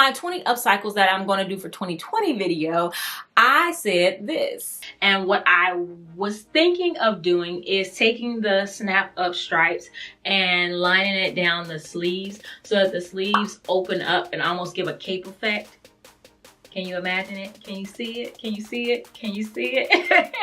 my 20 upcycles that I'm going to do for 2020 video, I said this. And what I was thinking of doing is taking the snap up stripes and lining it down the sleeves so that the sleeves open up and almost give a cape effect. Can you imagine it? Can you see it? Can you see it? Can you see it?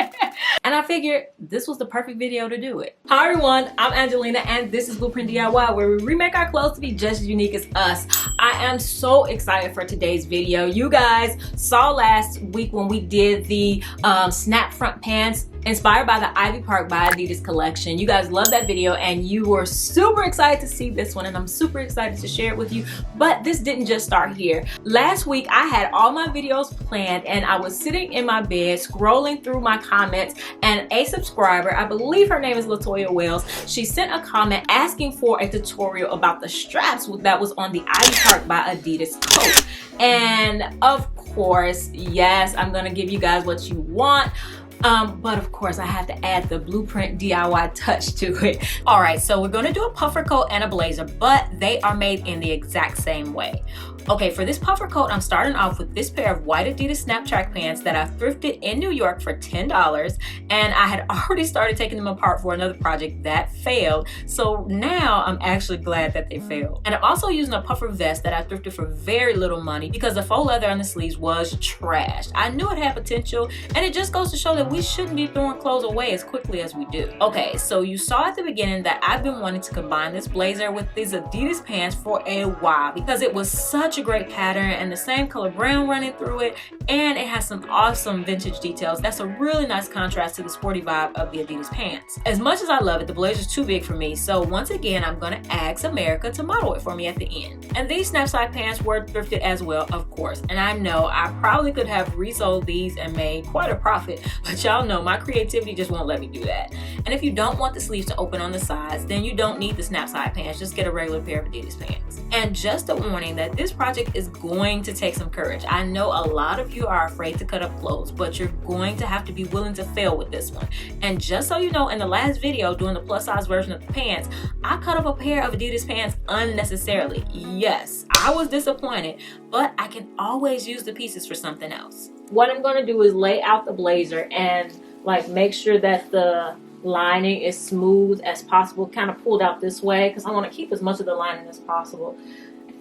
And I figured this was the perfect video to do it. Hi everyone, I'm Angelina and this is Blueprint DIY, where we remake our clothes to be just as unique as us. I am so excited for today's video. You guys saw last week when we did the snap front pants inspired by the Ivy Park X Adidas collection. You guys loved that video and you were super excited to see this one, and I'm super excited to share it with you. But this didn't just start here. Last week I had all my videos planned and I was sitting in my bed scrolling through my comments, and a subscriber, I believe her name is Latoya Wells, she sent a comment asking for a tutorial about the straps that was on the Ivy Park X Adidas coat. And of course, yes, I'm gonna give you guys what you want. But of course I have to add the Blueprint DIY touch to it. All right, so we're gonna do a puffer coat and a blazer, but they are made in the exact same way. Okay, for this puffer coat, I'm starting off with this pair of white Adidas snap track pants that I thrifted in New York for $10, and I had already started taking them apart for another project that failed. So now I'm actually glad that they failed. And I'm also using a puffer vest that I thrifted for very little money because the faux leather on the sleeves was trashed. I knew it had potential, and it just goes to show that we shouldn't be throwing clothes away as quickly as we do. Okay, so you saw at the beginning that I've been wanting to combine this blazer with these Adidas pants for a while because it was such a great pattern and the same color brown running through it, and it has some awesome vintage details. That's a really nice contrast to the sporty vibe of the Adidas pants. As much as I love it, the blazer's too big for me, so once again I'm gonna ask America to model it for me at the end. And these snap side pants were thrifted as well, of course, and I know I probably could have resold these and made quite a profit, but y'all know my creativity just won't let me do that. And if you don't want the sleeves to open on the sides, then you don't need the snap side pants. Just get a regular pair of Adidas pants. And just a warning that this project is going to take some courage. I know a lot of you are afraid to cut up clothes, but you're going to have to be willing to fail with this one. And just so you know, in the last video doing the plus size version of the pants, I cut up a pair of Adidas pants unnecessarily. Yes, I was disappointed, but I can always use the pieces for something else. What I'm going to do is lay out the blazer and like make sure that the lining is smooth as possible, kind of pulled out this way because I want to keep as much of the lining as possible.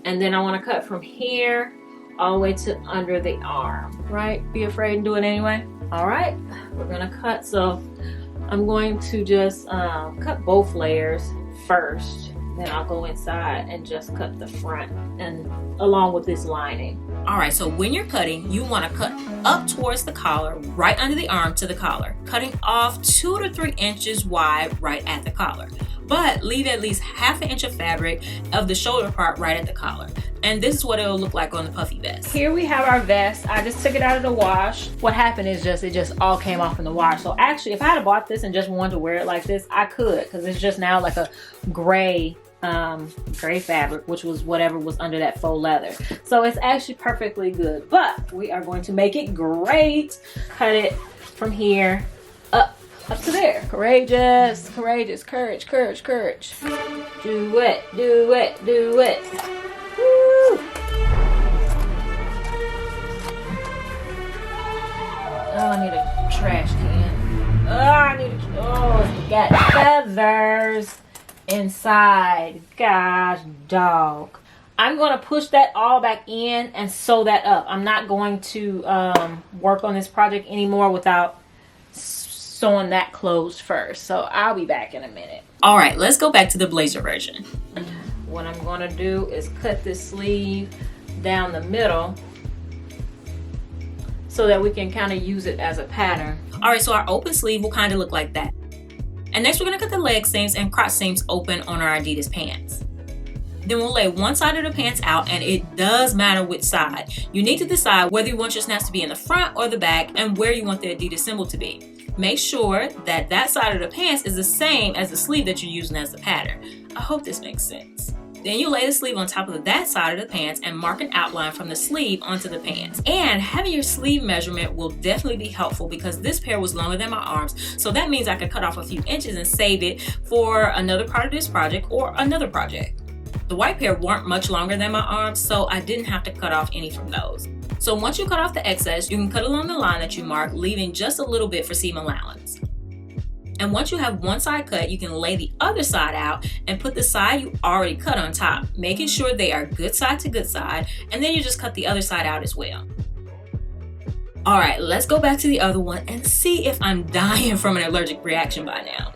And then I want to cut from here all the way to under the arm, right? Be afraid and do it anyway. All right, we're gonna cut. So I'm going to just cut both layers first, then I'll go inside and just cut the front and along with this lining. All right, so when you're cutting, you want to cut up towards the collar, right under the arm to the collar, cutting off 2 to 3 inches wide right at the collar. But leave at least ½ inch of fabric of the shoulder part right at the collar. And this is what it'll look like on the puffy vest. Here we have our vest. I just took it out of the wash. What happened is it just all came off in the wash. So actually, if I had bought this and just wanted to wear it like this, I could, because it's just now like a gray fabric, which was whatever was under that faux leather. So it's actually perfectly good, but we are going to make it great. Cut it from here up to there. Courageous, courageous, courage, courage, courage. Do it, do it, do it. Woo. Oh, I need a trash can. It's got feathers inside. Gosh, dog. I'm going to push that all back in and sew that up. I'm not going to work on this project anymore without sewing that closed first. So I'll be back in a minute. All right, let's go back to the blazer version. What I'm going to do is cut this sleeve down the middle so that we can kind of use it as a pattern. All right, so our open sleeve will kind of look like that. And next we're going to cut the leg seams and crotch seams open on our Adidas pants. Then we'll lay one side of the pants out, and it does matter which side. You need to decide whether you want your snaps to be in the front or the back and where you want the Adidas symbol to be. Make sure that that side of the pants is the same as the sleeve that you're using as the pattern. I hope this makes sense. Then you lay the sleeve on top of that side of the pants and mark an outline from the sleeve onto the pants. And having your sleeve measurement will definitely be helpful because this pair was longer than my arms. So that means I could cut off a few inches and save it for another part of this project or another project. The white pair weren't much longer than my arm, so I didn't have to cut off any from those. So once you cut off the excess, you can cut along the line that you marked, leaving just a little bit for seam allowance. And once you have one side cut, you can lay the other side out and put the side you already cut on top, making sure they are good side to good side, and then you just cut the other side out as well. All right, let's go back to the other one and see if I'm dying from an allergic reaction by now.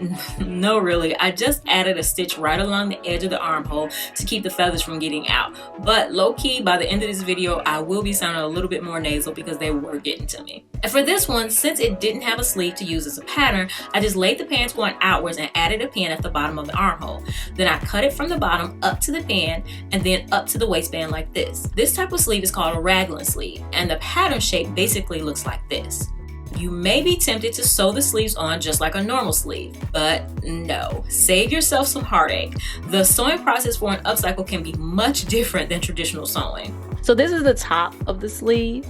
No, really, I just added a stitch right along the edge of the armhole to keep the feathers from getting out. But low-key, by the end of this video, I will be sounding a little bit more nasal because they were getting to me. And for this one, since it didn't have a sleeve to use as a pattern, I just laid the pants going outwards and added a pin at the bottom of the armhole. Then I cut it from the bottom up to the pin and then up to the waistband like this. This type of sleeve is called a raglan sleeve, and the pattern shape basically looks like this. You may be tempted to sew the sleeves on just like a normal sleeve, but no, save yourself some heartache. The sewing process for an upcycle can be much different than traditional sewing. So this is the top of the sleeve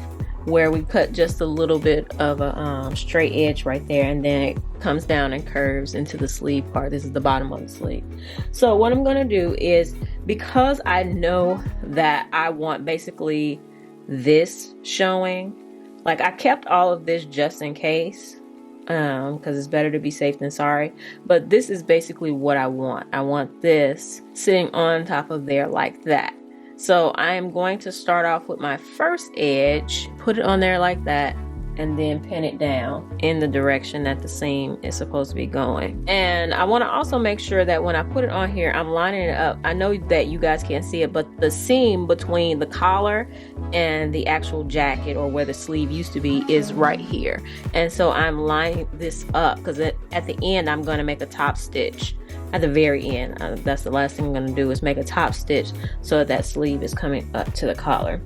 where we cut just a little bit of a straight edge right there, and then it comes down and curves into the sleeve part. This is the bottom of the sleeve. So what I'm going to do is, because I know that I want basically this showing, like I kept all of this just in case, because it's better to be safe than sorry, but this is basically what I want. I want this sitting on top of there like that. So I am going to start off with my first edge, put it on there like that, and then pin it down in the direction that the seam is supposed to be going. And I want to also make sure that when I put it on here, I'm lining it up. I know that you guys can't see it, but the seam between the collar and the actual jacket, or where the sleeve used to be, is right here. And so I'm lining this up because at the end I'm going to make a top stitch. At the very end, that's the last thing I'm going to do, is make a top stitch so that sleeve is coming up to the collar.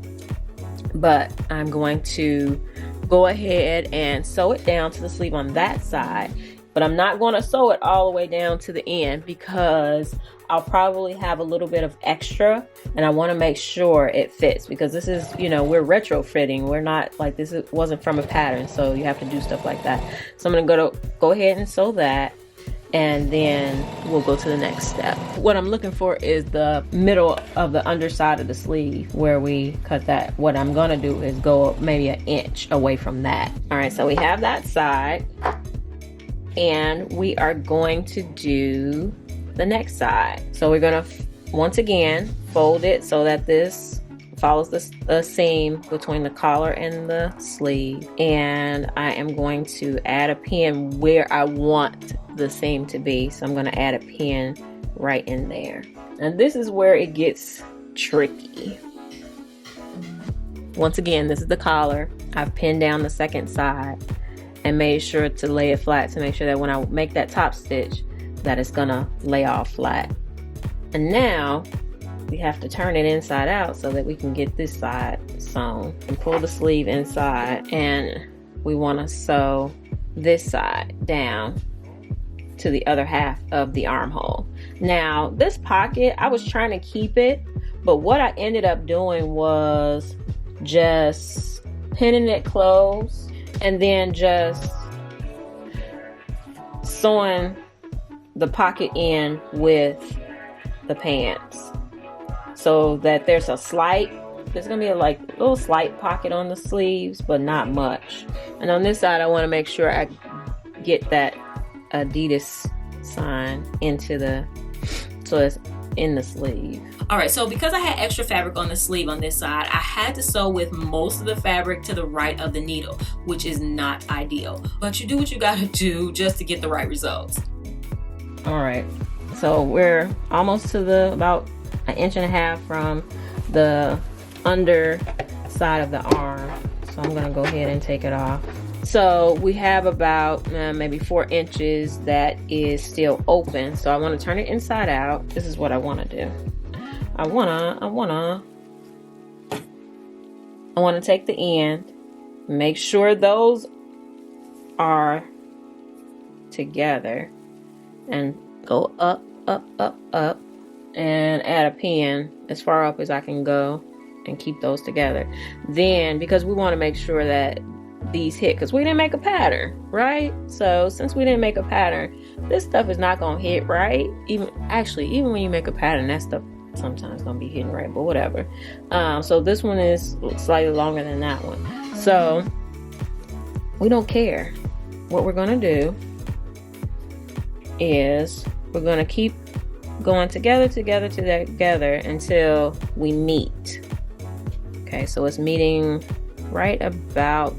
But I'm going to go ahead and sew it down to the sleeve on that side, but I'm not going to sew it all the way down to the end because I'll probably have a little bit of extra, and I want to make sure it fits, because this is, you know, we're retrofitting. We're not like this, it wasn't from a pattern, so you have to do stuff like that. So I'm going to go ahead and sew that, and then we'll go to the next step. What I'm looking for is the middle of the underside of the sleeve where we cut that. What I'm gonna do is go maybe an inch away from that. All right, so we have that side, and we are going to do the next side. So we're gonna once again fold it so that this follows the seam between the collar and the sleeve, and I am going to add a pin where I want the seam to be. So I'm going to add a pin right in there, and this is where it gets tricky. Once again, this is the collar. I've pinned down the second side and made sure to lay it flat to make sure that when I make that top stitch that it's gonna lay off flat. And now we have to turn it inside out so that we can get this side sewn, and pull the sleeve inside, and we want to sew this side down to the other half of the armhole. Now this pocket, I was trying to keep it, but what I ended up doing was just pinning it closed and then just sewing the pocket in with the pants, so that there's gonna be a little slight pocket on the sleeves, but not much. And on this side, I want to make sure I get that Adidas sign so it's in the sleeve. All right, so because I had extra fabric on the sleeve on this side, I had to sew with most of the fabric to the right of the needle, which is not ideal, but you do what you gotta do just to get the right results. All right, so we're almost to about an inch and a half from the under side of the arm, so I'm gonna go ahead and take it off. So we have about maybe 4 inches that is still open, so I want to turn it inside out. This is what I want to do. I want to take the end, make sure those are together, and go up, up, up, up, and add a pin as far up as I can go and keep those together. Then, because we want to make sure that these hit, because we didn't make a pattern, right? So since we didn't make a pattern, this stuff is not gonna hit right. Even when you make a pattern, that stuff sometimes gonna be hidden right, but whatever. So this one is slightly longer than that one. So we don't care. What we're gonna do is we're gonna keep going together until we meet. Okay, so it's meeting right about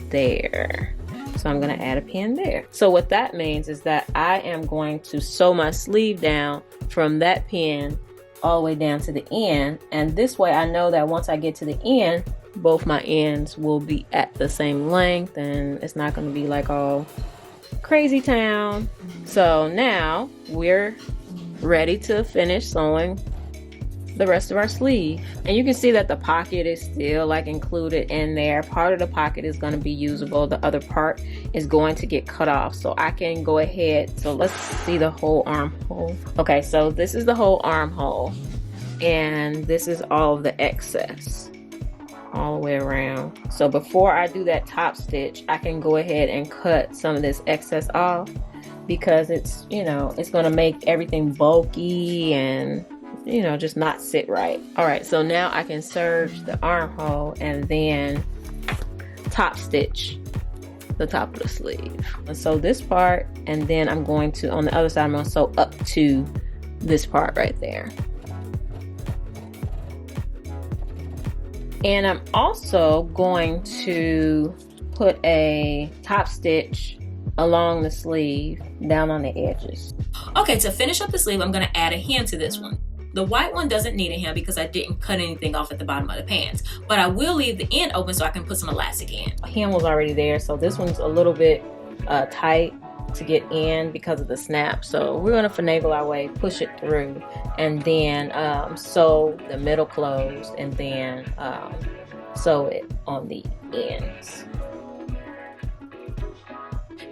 there. So I'm going to add a pin there. So what that means is that I am going to sew my sleeve down from that pin all the way down to the end. And this way I know that once I get to the end, both my ends will be at the same length and it's not going to be like all crazy town. So now we're ready to finish sewing the rest of our sleeve. And you can see that the pocket is still like included in there. Part of the pocket is going to be usable, the other part is going to get cut off. So I can go ahead, so let's see the whole armhole. Okay, so this is the whole armhole and this is all of the excess all the way around. So before I do that top stitch, I can go ahead and cut some of this excess off because it's, you know, it's going to make everything bulky and, you know, just not sit right. All right, so now I can serge the armhole and then top stitch the top of the sleeve. And so this part, and then I'm going to, on the other side, I'm going to sew up to this part right there. And I'm also going to put a top stitch along the sleeve down on the edges. Okay, to finish up the sleeve, I'm going to add a hem to this one. The white one doesn't need a hem because I didn't cut anything off at the bottom of the pants, but I will leave the end open so I can put some elastic in. A hem was already there, so this one's a little bit tight to get in because of the snap. So we're going to finagle our way, push it through, and then sew the middle closed, and then sew it on the ends.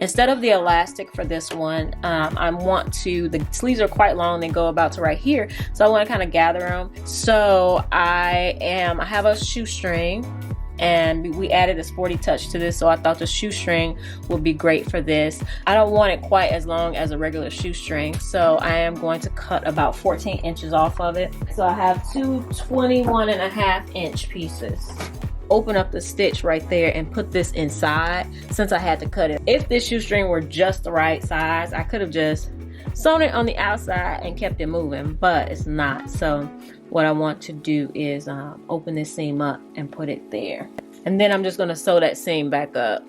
Instead of the elastic for this one, I want to, the sleeves are quite long, they go about to right here, so I want to kind of gather them. So I have a shoestring, and we added a sporty touch to this, so I thought the shoestring would be great for this. I don't want it quite as long as a regular shoestring, so I am going to cut about 14 inches off of it. So I have two 21.5-inch pieces. Open up the stitch right there and put this inside since I had to cut it. If this shoestring were just the right size, I could have just sewn it on the outside and kept it moving, but it's not. So what I want to do is open this seam up and put it there. And then I'm just gonna sew that seam back up.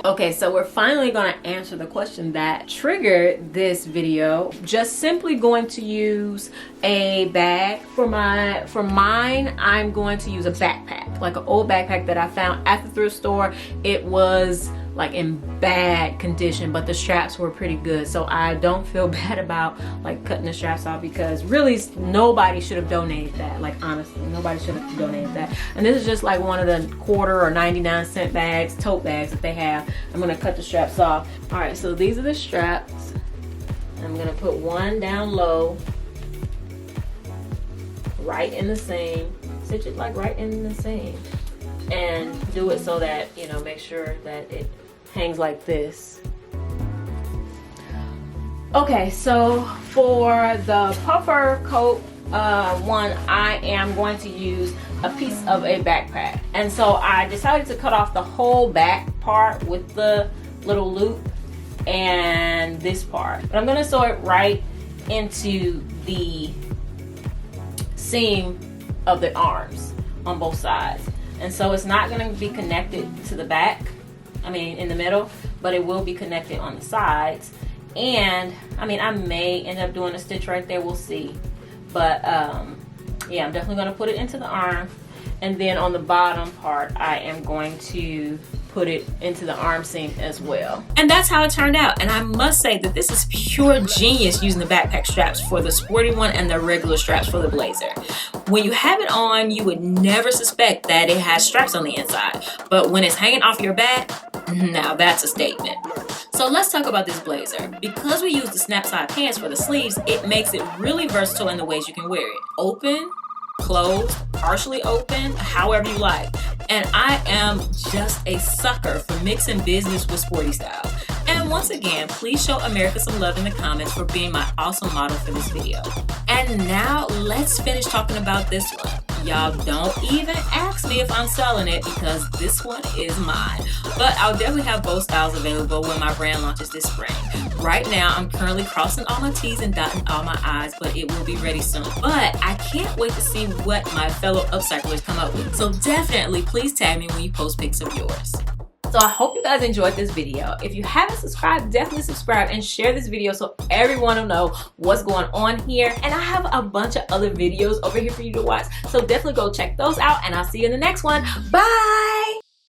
Okay, so we're finally gonna answer the question that triggered this video. Just simply going to use a bag. For mine, I'm going to use a backpack, like an old backpack that I found at the thrift store. It was like in bad condition, but the straps were pretty good. So I don't feel bad about like cutting the straps off, because really nobody should have donated that. Like honestly, nobody should have donated that. And this is just like one of the quarter or 99-cent bags, tote bags that they have. I'm gonna cut the straps off. All right, so these are the straps. I'm gonna put one down low, right in the seam. Stitch it like right in the seam, and do it so that, you know, make sure that it hangs like this. Okay, so for the puffer coat one, I am going to use a piece of a backpack, and so I decided to cut off the whole back part with the little loop and this part, but I'm gonna sew it right into the seam of the arms on both sides. And so it's not going to be connected to the back, I mean in the middle, but it will be connected on the sides. And I mean, I may end up doing a stitch right there, we'll see. But yeah, I'm definitely going to put it into the arm. And then on the bottom part, I am going to put it into the arm seam as well. And that's how it turned out. And I must say that this is pure genius using the backpack straps for the sporty one and the regular straps for the blazer. When you have it on, you would never suspect that it has straps on the inside. But when it's hanging off your back, now that's a statement. So let's talk about this blazer. Because we use the snap side pants for the sleeves, it makes it really versatile in the ways you can wear it. Open, closed, partially open, however you like. And I am just a sucker for mixing business with sporty style. And then once again, please show America some love in the comments for being my awesome model for this video. And now let's finish talking about this one. Y'all don't even ask me if I'm selling it because this one is mine. But I'll definitely have both styles available when my brand launches this spring. Right now, I'm currently crossing all my T's and dotting all my I's, but it will be ready soon. But I can't wait to see what my fellow upcyclers come up with. So definitely please tag me when you post pics of yours. So I hope you guys enjoyed this video. If you haven't subscribed, definitely subscribe and share this video so everyone will know what's going on here. And I have a bunch of other videos over here for you to watch. So definitely go check those out and I'll see you in the next one. Bye!